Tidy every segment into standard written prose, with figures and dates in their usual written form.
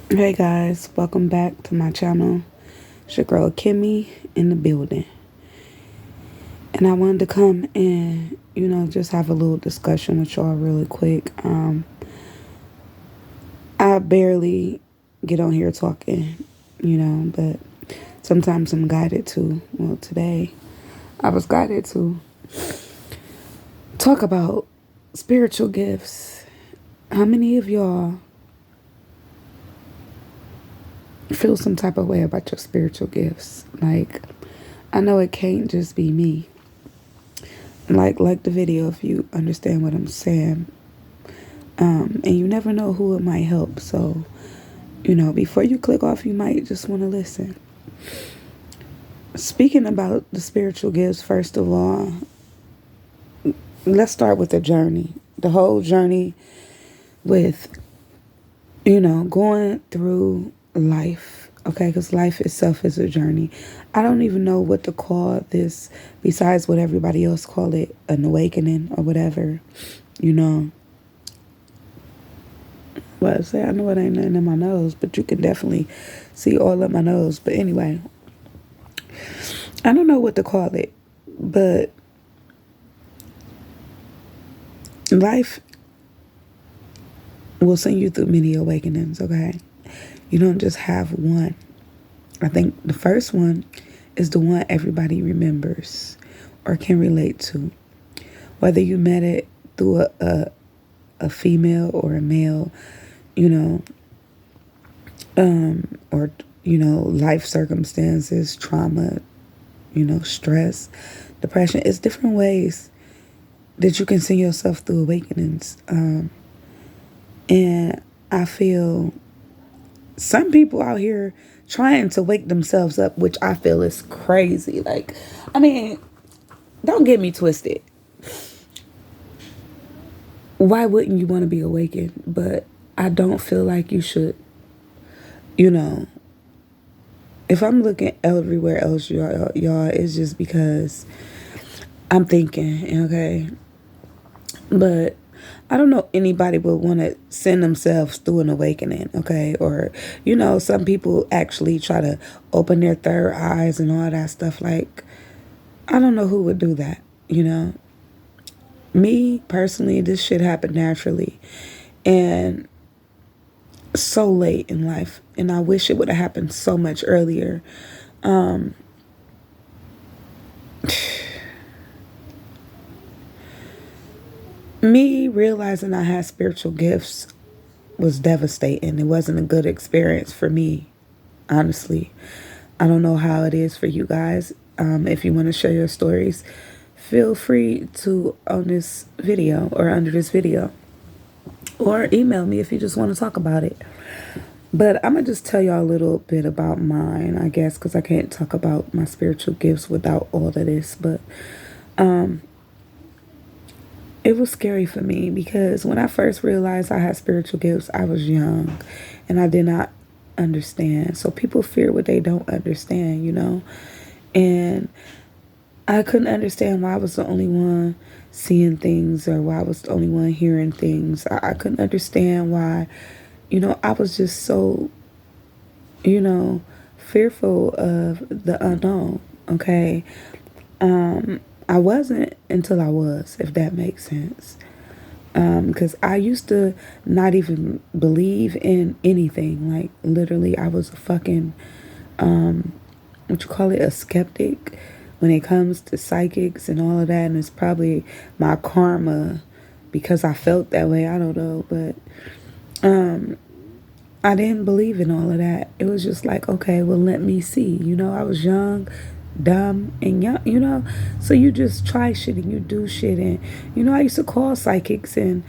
Hey guys, welcome back to my channel. It's your girl Kimmy in the building. And I wanted to come and, just have a little discussion with y'all really quick. I barely get on here talking, but sometimes I'm guided to. Well, today I was guided to talk about spiritual gifts. How many of y'all feel some type of way about your spiritual gifts? Like, I know it can't just be me. Like the video if you understand what I'm saying. And you never know who it might help. So, before you click off, you might just want to listen. Speaking about the spiritual gifts, first of all, let's start with the journey. The whole journey with, going through life. Okay, because life itself is a journey. I don't even know what to call this besides what everybody else call it, an awakening or whatever, you know. Well, say I know it ain't nothing in my nose, but you can definitely see all of my nose. But anyway, I don't know what to call it, but life will send you through many awakenings, okay? You don't just have one. I think the first one is the one everybody remembers or can relate to. Whether you met it through a female or a male, you know, or, life circumstances, trauma, stress, depression. It's different ways that you can send yourself through awakenings. And I feel some people out here trying to wake themselves up, which I feel is crazy. Like, I mean, don't get me twisted. Why wouldn't you want to be awakened? But I don't feel like you should, you know, if I'm looking everywhere else, y'all, it's just because I'm thinking, okay? But I don't know anybody would want to send themselves through an awakening, okay? Or, some people actually try to open their third eyes and all that stuff. Like, I don't know who would do that, Me, personally, this shit happened naturally and so late in life. And I wish it would have happened so much earlier. Me realizing I had spiritual gifts was devastating. It wasn't a good experience for me, honestly. I don't know how it is for you guys. If you want to share your stories, feel free to on this video or under this video, or email me if you just want to talk about it. But I'm going to just tell y'all a little bit about mine, I guess, because I can't talk about my spiritual gifts without all of this. But it was scary for me because when I first realized I had spiritual gifts, I was young and I did not understand. So people fear what they don't understand, And I couldn't understand why I was the only one seeing things or why I was the only one hearing things. I couldn't understand why, I was just so, fearful of the unknown, okay? I wasn't until I was, if that makes sense. Because I used to not even believe in anything. Like, literally, I was a fucking, what you call it, a skeptic when it comes to psychics and all of that. And it's probably my karma because I felt that way. I don't know. But I didn't believe in all of that. It was just like, okay, well, let me see. I was young, dumb, and young, So you just try shit and you do shit. And, I used to call psychics and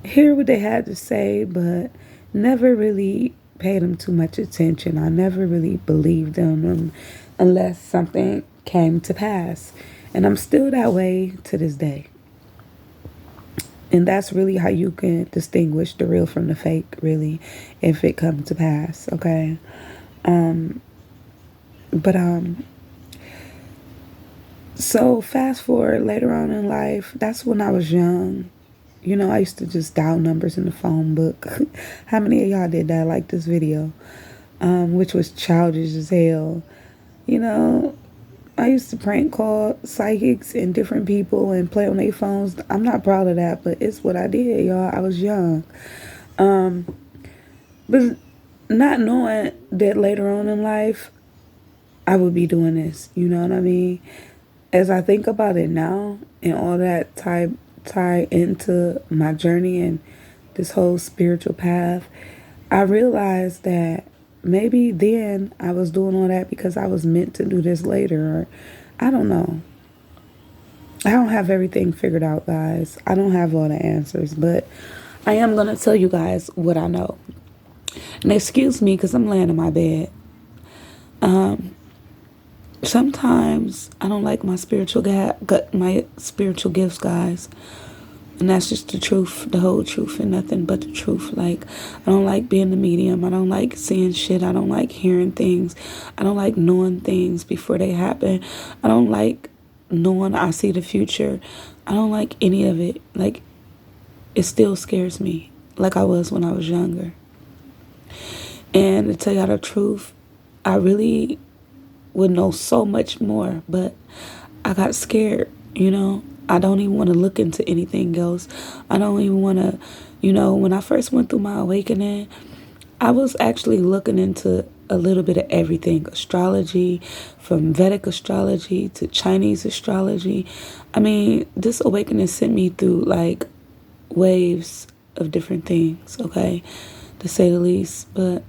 hear what they had to say, but never really paid them too much attention. I never really believed them unless something came to pass. And I'm still that way to this day. And that's really how you can distinguish the real from the fake, really, if it comes to pass, okay? But so fast forward later on in life, that's when I was young, You know, I used to just dial numbers in the phone book. How many of y'all did that? Like this video, which was childish as hell. You know, I used to prank call psychics and different people and play on their phones. I'm not proud of that, but it's what I did, y'all. I was young. But not knowing that later on in life, I would be doing this. You know what I mean? As I think about it now and all that tie into my journey and this whole spiritual path, I realized that maybe then I was doing all that because I was meant to do this later, or I don't know. I don't have everything figured out, guys. I don't have all the answers, but I am going to tell you guys what I know. And excuse me because I'm laying in my bed. Sometimes I don't like my spiritual gifts, guys. And that's just the truth, the whole truth, and nothing but the truth. Like, I don't like being the medium. I don't like seeing shit. I don't like hearing things. I don't like knowing things before they happen. I don't like knowing I see the future. I don't like any of it. Like, it still scares me, like I was when I was younger. And to tell y'all the truth, I really would know so much more, but I got scared, you know. I don't even want to look into anything else. I don't even want to, you know, when I first went through my awakening, I was actually looking into a little bit of everything. Astrology, from Vedic astrology to Chinese astrology. I mean, this awakening sent me through like waves of different things, okay, to say the least. But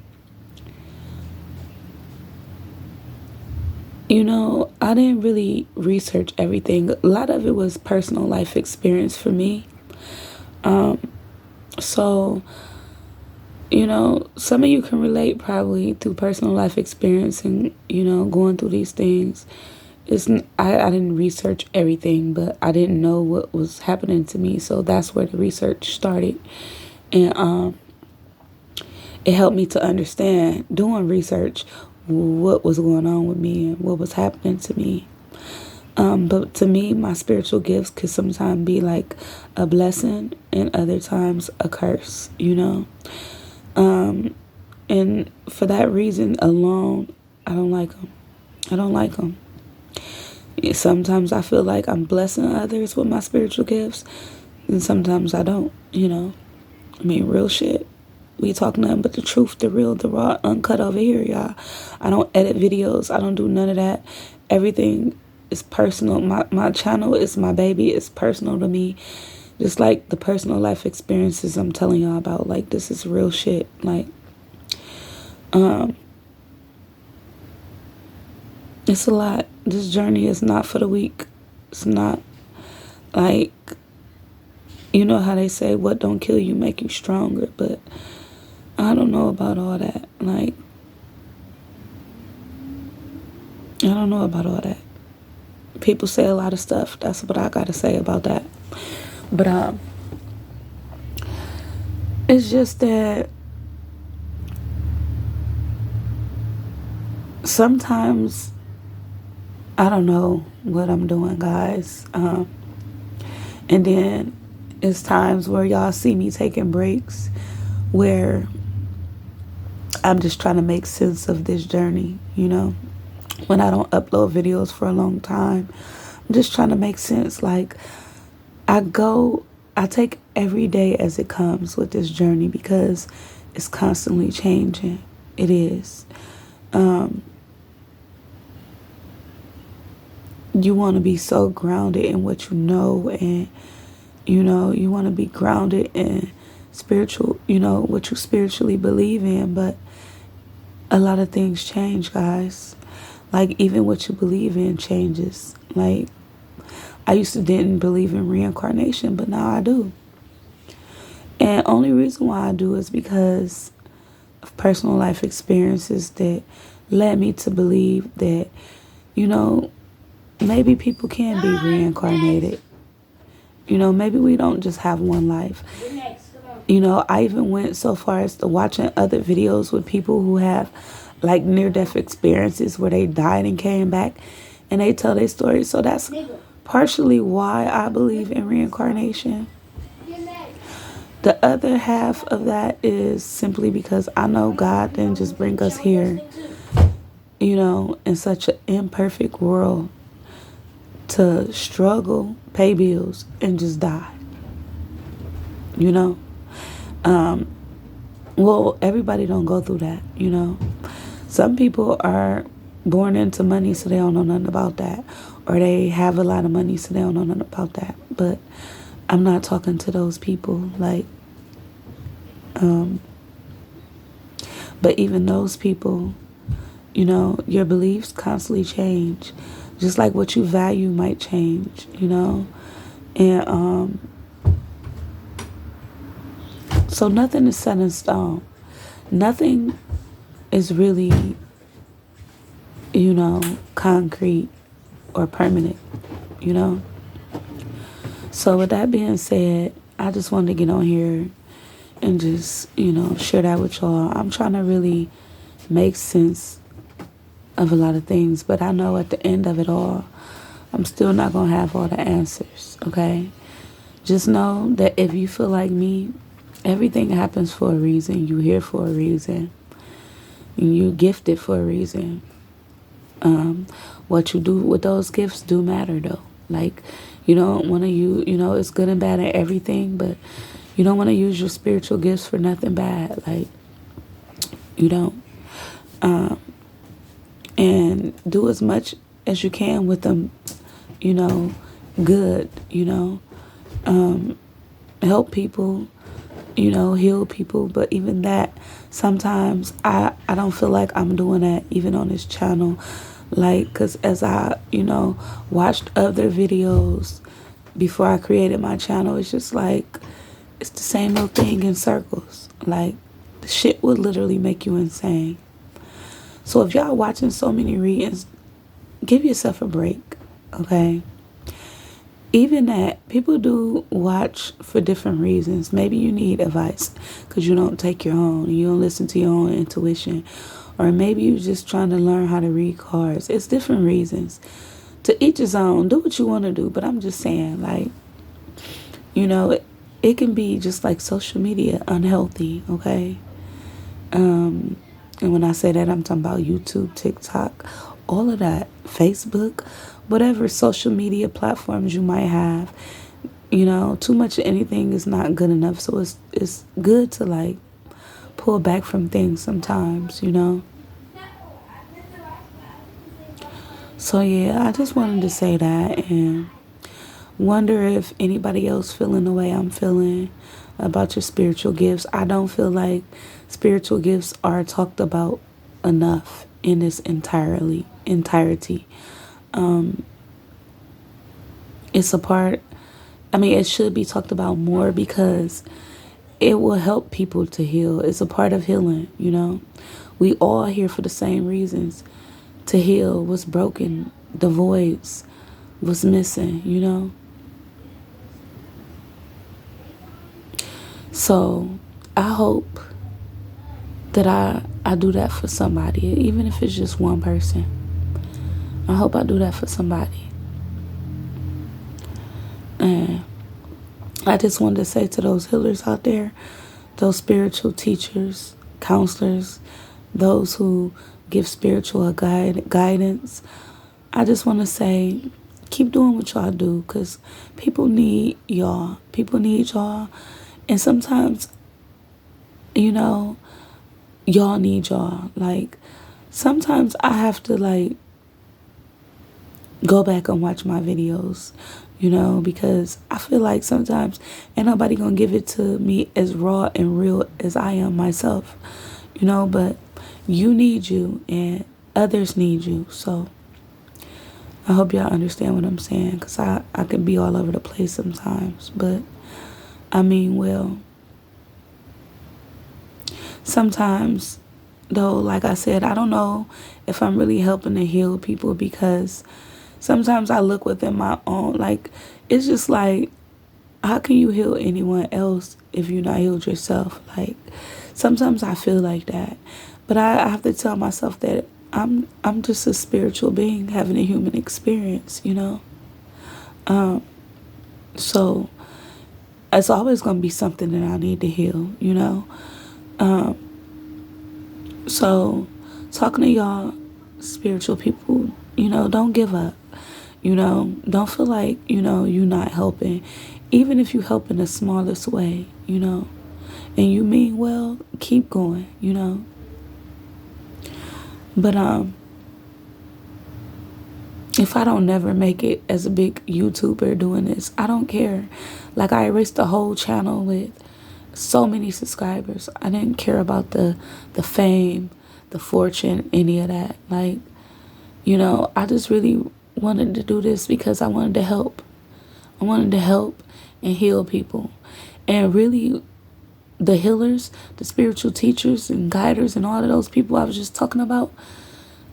you know, I didn't really research everything. A lot of it was personal life experience for me. So, you know, some of you can relate probably through personal life experience and, you know, going through these things. I didn't research everything, but I didn't know what was happening to me. So that's where the research started. And it helped me to understand, doing research, what was going on with me and what was happening to me. But to me, my spiritual gifts could sometimes be like a blessing and other times a curse, you know. And for that reason alone, I don't like them. I don't like them. Sometimes I feel like I'm blessing others with my spiritual gifts, and sometimes I don't, you know. I mean, real shit. We talk nothing but the truth, the real, the raw, uncut over here, y'all. I don't edit videos. I don't do none of that. Everything is personal. My channel is my baby. It's personal to me. Just like the personal life experiences I'm telling y'all about. Like, this is real shit. Like, it's a lot. This journey is not for the weak. It's not like, you know how they say, what don't kill you make you stronger. But I don't know about all that. Like, I don't know about all that. People say a lot of stuff. That's what I gotta say about that. But it's just that sometimes I don't know what I'm doing, guys. And then it's times where y'all see me taking breaks where I'm just trying to make sense of this journey, you know. When I don't upload videos for a long time, I'm just trying to make sense. Like, I take every day as it comes with this journey because it's constantly changing. It is. You want to be so grounded in what you know, and, you know, you want to be grounded in spiritual, you know, what you spiritually believe in. But a lot of things change, guys. Like, even what you believe in changes. Like, I used to didn't believe in reincarnation, but now I do. And only reason why I do is because of personal life experiences that led me to believe that, you know, maybe people can be reincarnated. You know, maybe we don't just have one life. You know, I even went so far as to watching other videos with people who have like near-death experiences where they died and came back, and they tell their stories. So that's partially why I believe in reincarnation. The other half of that is simply because I know God didn't just bring us here, in such an imperfect world to struggle, pay bills, and just die. You know? Well, everybody don't go through that. Some people are born into money, so they don't know nothing about that. Or they have a lot of money, so they don't know nothing about that. But I'm not talking to those people. But even those people, your beliefs constantly change. Just like what you value might change, And so nothing is set in stone. Nothing is really, concrete or permanent, you know? So with that being said, I just wanted to get on here and just, share that with y'all. I'm trying to really make sense of a lot of things, but I know at the end of it all, I'm still not going to have all the answers, okay? Just know that if you feel like me, everything happens for a reason. You're here for a reason. And you're gifted for a reason. What you do with those gifts do matter, though. Like, you don't want to use, it's good and bad at everything, but you don't want to use your spiritual gifts for nothing bad. Like, you don't. And do as much as you can with them, good, help people, heal people. But even that, sometimes I don't feel like I'm doing that even on this channel. Like, because as I, watched other videos before I created my channel, it's just like, it's the same old thing in circles. Like, the shit would literally make you insane. So if y'all watching so many readings, give yourself a break, okay? Even that, people do watch for different reasons. Maybe you need advice because you don't take your own. You don't listen to your own intuition. Or maybe you're just trying to learn how to read cards. It's different reasons. To each his own. Do what you want to do. But I'm just saying, like, it can be just like social media, unhealthy, okay? And when I say that, I'm talking about YouTube, TikTok, all of that, Facebook, whatever social media platforms you might have. Too much of anything is not good enough. So it's good to, like, pull back from things sometimes, So, yeah, I just wanted to say that and wonder if anybody else feeling the way I'm feeling about your spiritual gifts. I don't feel like spiritual gifts are talked about enough in its entirety. It's a part, it should be talked about more because it will help people to heal. It's a part of healing, We all here for the same reasons. To heal what's broken, the voids, what's missing, So I hope that I do that for somebody, even if it's just one person. I hope I do that for somebody. And I just wanted to say to those healers out there, those spiritual teachers, counselors, those who give spiritual guidance, I just want to say, keep doing what y'all do because people need y'all. People need y'all. And sometimes, y'all need y'all. Like, sometimes I have to, like, go back and watch my videos, because I feel like sometimes ain't nobody gonna give it to me as raw and real as I am myself, but you need you and others need you. So I hope y'all understand what I'm saying because I can be all over the place sometimes, but well, sometimes though, like I said, I don't know if I'm really helping to heal people because sometimes I look within my own, like, it's just like, how can you heal anyone else if you're not healed yourself? Like, sometimes I feel like that. But I have to tell myself that I'm just a spiritual being having a human experience, So, it's always going to be something that I need to heal, you know. Um, so talking to y'all spiritual people, you know, don't give up. You know, don't feel like, you know, you're not helping. Even if you help in the smallest way, you know, and you mean well, keep going, you know. But if I don't never make it as a big YouTuber doing this, I don't care. Like, I erased the whole channel with so many subscribers. I didn't care about the fame, the fortune, any of that. Like, you know, I just really wanted to do this because I wanted to help. I wanted to help and heal people. And really, the healers, the spiritual teachers and guiders and all of those people I was just talking about,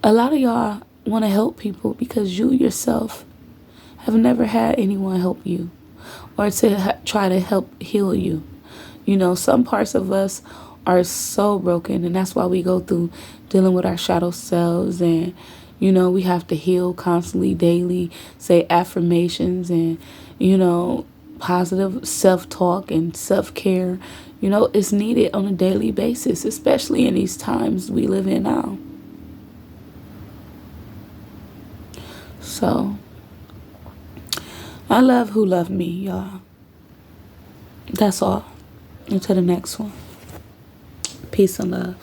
a lot of y'all want to help people because you yourself have never had anyone help you or to try to help heal you. You know, some parts of us are so broken, and that's why we go through dealing with our shadow selves, and you know, we have to heal constantly, daily, say affirmations and, you know, positive self-talk and self-care. You know, it's needed on a daily basis, especially in these times we live in now. So, I love who love me, y'all. That's all. Until the next one. Peace and love.